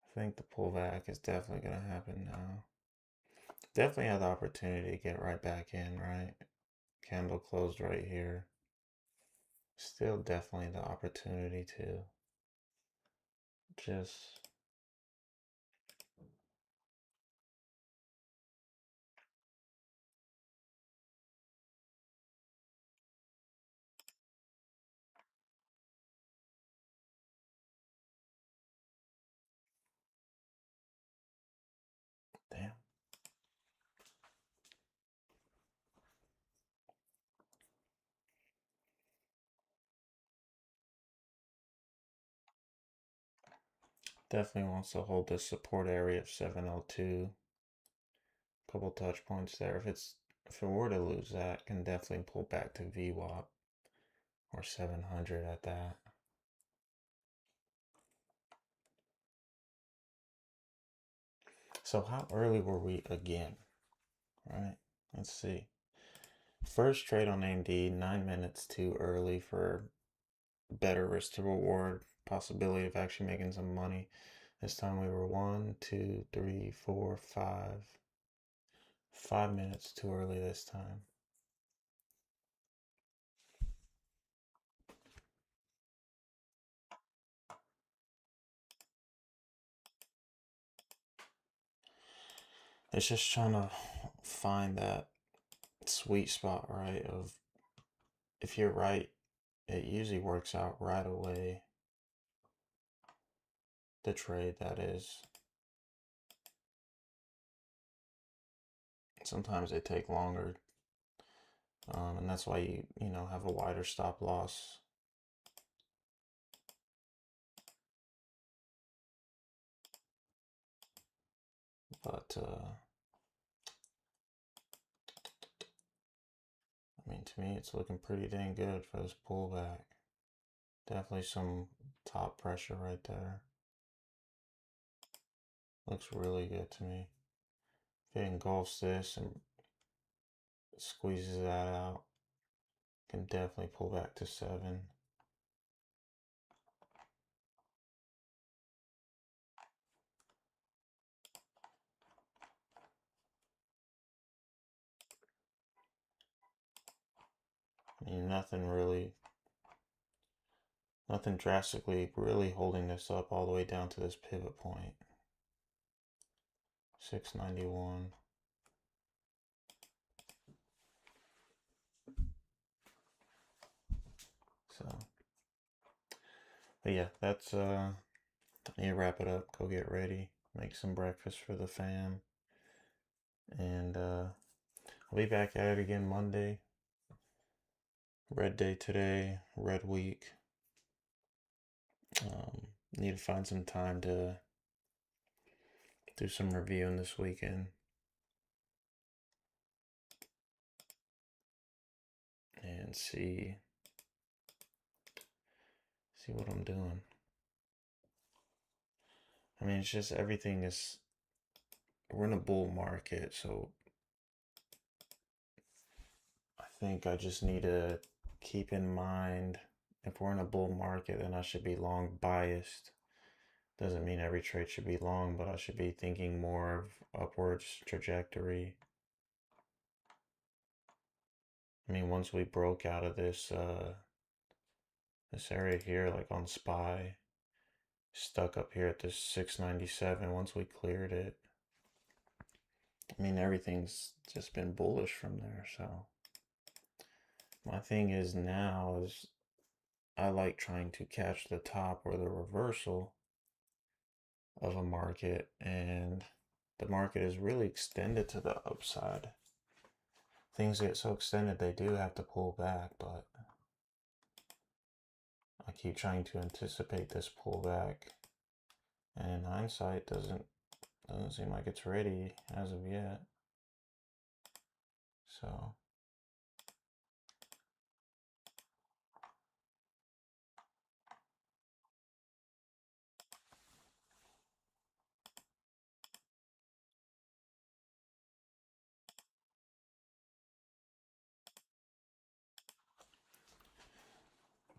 I think the pullback is definitely going to happen now. Definitely had the opportunity to get right back in, right? Candle closed right here. Still definitely the opportunity to just damn. Definitely wants to hold the support area of 702. Couple touch points there. If it were to lose that, can definitely pull back to VWAP or 700 at that. So how early were we again? Right? Let's see. First trade on AMD, 9 minutes too early for better risk to reward possibility of actually making some money. This time we were 1, 2, 3, 4, 5. 5 minutes too early this time. It's just trying to find that sweet spot, right? Of if you're right, it usually works out right away. The trade, that is. sometimes they take longer, and that's why you know have a wider stop loss. But I mean, to me, it's looking pretty dang good for this pullback. Definitely some top pressure right there. Looks really good to me. If it engulfs this and squeezes that out, can definitely pull back to 7. I mean, nothing drastically really holding this up all the way down to this pivot point. 691. So, but yeah, that's I need to wrap it up, go get ready, make some breakfast for the fam, and I'll be back at it again Monday. Red day today, red week. Need to find some time to do some reviewing this weekend and see what I'm doing. I mean, it's just everything is, we're in a bull market, so I think I just need to keep in mind if we're in a bull market, then I should be long biased. Doesn't mean every trade should be long, but I should be thinking more of upwards trajectory. I mean, once we broke out of this this area here, like on SPY, stuck up here at this 697, once we cleared it, I mean, everything's just been bullish from there. So my thing is now is I like trying to catch the top or the reversal of a market, and the market is really extended to the upside. Things get so extended they do have to pull back, but I keep trying to anticipate this pullback, and in hindsight doesn't seem like it's ready as of yet. So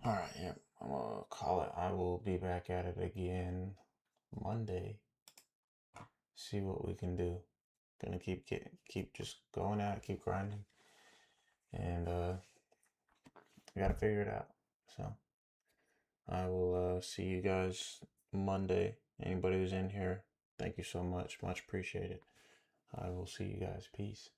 all right, yeah, I'm gonna call it. I will be back at it again Monday. See what we can do. Gonna keep just going at it, keep grinding, and we gotta figure it out. So I will see you guys Monday. Anybody who's in here, thank you so much, much appreciated. I will see you guys. Peace.